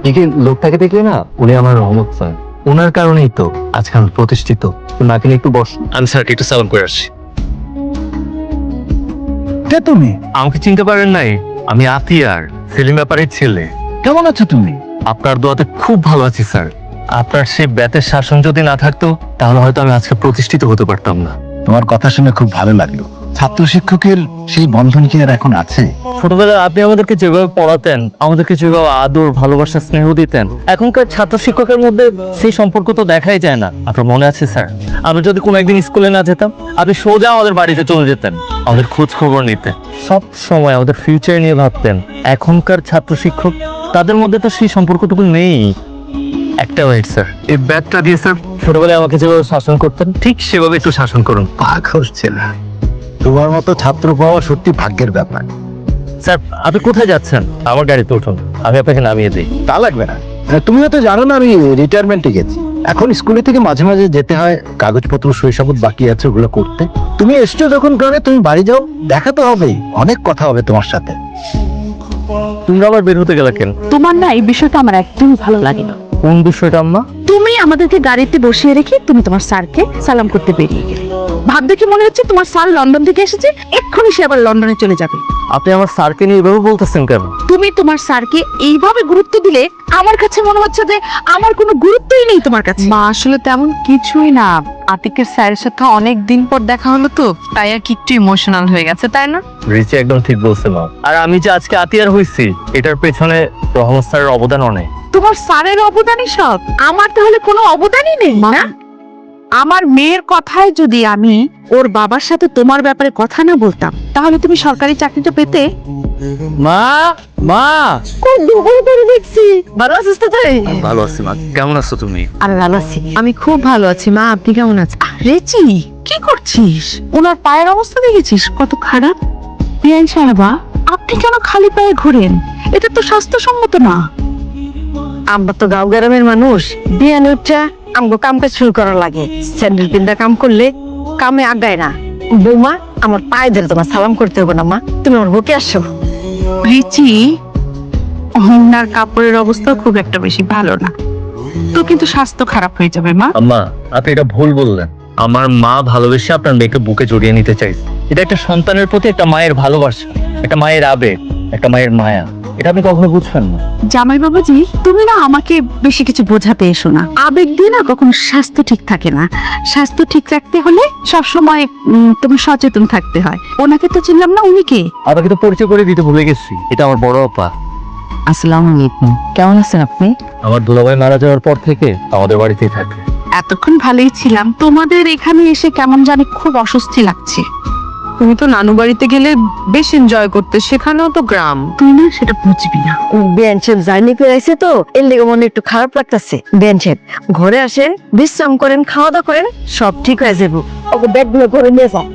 দেখি লোকটাকে দেখলে না, উনি আমার রহমত স্যার। ওনার কারণেই তো আজকে আমি প্রতিষ্ঠিত। নাকি একটু বস, আমি স্যার একটু সালাম করে আসছি। কে তুমি? আমাকে চিনতে পারেন নাই? আমি আতিয়ার, সেলিম ব্যাপারীর ছেলে। কেমন আছো তুমি? আপনার দোয়াতে খুব ভালো আছি স্যার। আপনার সেই ব্যাতের শাসন যদি না থাকতো, তাহলে হয়তো আমি আজকে প্রতিষ্ঠিত হতে পারতাম না। তোমার কথা শুনে খুব ভালো লাগলো। ছাত্র শিক্ষকের সেই বন্ধন কি আর এখন আছে? ছোটবেলায় আপনি আমাদেরকে যেভাবে পড়াতেন, আমাদেরকে যেভাবে আদর, ভালোবাসা, স্নেহ দিতেন, এখনকার ছাত্র শিক্ষকের মধ্যে সেই সম্পর্ক তো দেখাই যায় না। আপনার মনে আছে স্যার, আমরা যদি কোনো একদিন স্কুলে না যেতাম, আপনি সোজা আমাদের বাড়িতে চলে যেতেন, আমাদের খোঁজ খবর নিতেন, সব সময় আমাদের ফিউচার নিয়ে ভাবতেন। এখনকার ছাত্র শিক্ষক, তাদের মধ্যে তো সেই সম্পর্কটুকু নেই। একটা মিনিট স্যার, এই ব্যাগটা দিয়ে স্যার ছোটবেলায় আমাকে যেভাবে শাসন করতেন, ঠিক সেভাবে একটু শাসন করুন। পাগল ছেলে, তোমার মতো ছাত্র পাওয়া সত্যি ভাগ্যের ব্যাপার। স্যার আপনি কোথায় যাচ্ছেন? আমার গাড়িতে উঠুন, আমি আপনাকে নামিয়ে দিই। তা লাগবে না। তুমি হয়তো জানো না, আমি রিটায়ারমেন্টে গেছি। এখন স্কুলে থেকে মাঝে মাঝে যেতে হয়, কাগজপত্র শৈশবত বাকি আছে ওগুলো করতে। তুমি এসছো যখন গ্রামে, তুমি বাড়ি যাও, দেখা তো হবেই, অনেক কথা হবে তোমার সাথে। তুমি আবার বের হতে গেলে কেন? তোমার না এই বিষয়টা আমার একদমই ভালো লাগে না। কোন বিষয়টা আম্মা? তুমি আমাদেরকে গাড়িতে বসিয়ে রেখে তুমি তোমার স্যারকে সালাম করতে বেরিয়ে গেলে। ভাবতে কি মনে হচ্ছে তোমার স্যার লন্ডন থেকে এসেছে, এক্ষুনি সে আবার লন্ডনে চলে যাবে। আপনি আমার স্যারকে নিয়ে এভাবে বলতেছেন কেন? তুমি তোমার স্যারকে এইভাবে গুরুত্ব দিলে আমার কাছে মনে হচ্ছে যে আমার কোনো গুরুত্বই নেই তোমার কাছে। মা আসলে তেমন কিছুই না, আতিকের স্যারের সাথে অনেক দিন পর দেখা হলো তো, তাই আর কি একটু ইমোশনাল হয়ে গেছে, তাই না? রিচি একদম ঠিক বলছে মা। আর আমি যে আজকে আতিয়ার হইছি, এটার পেছনে রহমত স্যারের অবদান অনেক। তোমার স্যারের অবদানই সব, আমার তাহলে কোনো অবদানই নেই না? আমার মেয়ের কথায় যদি আমি ওর বাবার সাথে তোমার ব্যাপারে কথা না বলতাম, তাহলে তুমি সরকারি চাকরিটা পেতে। মা, মা, দেখছি ভালো আছিস তো তুই? ভালো আছি মা। কেমন আছো তুমি? আমি ভালো আছি। আমি খুব ভালো আছি মা, আপনি কেমন আছেন? রেচি, কি করছিস? ওনার পায়ের অবস্থা দেখেছিস কত খারাপ? বিআইন সাহেবা, আপনি কেন খালি পায়ে ঘোরেন? এটা তো স্বাস্থ্যসম্মত না। আমরা তো গাঁও গ্রামের মানুষ, বিয়ান উঠা আমগো কাম কাজ শুরু করা লাগে। স্যান্ডেল পিন্দা কাম করলে কামে আগায় না। বৌমা, আমার পায়ে ধরে তোমার সালাম করতে হবে না মা, তুমি আমার বুকে আসো। রিচি, ওনার কাপড়ের অবস্থা খুব একটা বেশি ভালো না, তো কিন্তু স্বাস্থ্য খারাপ হয়ে যাবে মা। আম্মা, আপনি এটা ভুল বললেন। আমার মা ভালোবেসে আপনার মেয়েকে বুকে জড়িয়ে নিতে চাইছে। এটা একটা সন্তানের প্রতি একটা মায়ের ভালোবাসা, একটা মায়ের আবেগ, একটা মায়ের মায়া। এটা আপনি কখনো বুঝবেন না। জামাই বাবাজি, তুমি না আমাকে বেশি কিছু বোঝাতে এসো না। আবেগ দিয়ে না কখনো স্বাস্থ্য ঠিক থাকে না। স্বাস্থ্য ঠিক রাখতে হলে সব সময় তুমি সচেতন থাকতে হয়। ওনাকে তো চিনলাম না, উনি কে? আপনাকে তো পরিচয় করে দিতে ভুলে গেছি, এটা আমার বড় আপা। আসসালামু আলাইকুম, কেমন আছেন আপনি? আমার দুলাভাই মারা যাওয়ার পর থেকে আমাদের বাড়িতেই থাকে। এতক্ষণ ভালোই ছিলাম, তোমাদের এখানে এসে কেমন জানি খুব অস্বস্তি লাগছে। তুমি তো নানু বাড়িতে গেলে বেশ এনজয় করতে, সেখানেও তো গ্রাম। তুই না সেটা বুঝবি না। বেঞ্চের জার্নি করে আইছে তো, এর লেগে মনে একটু খারাপ লাগতেছে। বেঞ্চের ঘরে আসেন, বিশ্রাম করেন, খাওয়া দাওয়া করেন, সব ঠিক হয়ে যাবো। ওকে ব্যাগ গুলো করে নিয়ে যাও।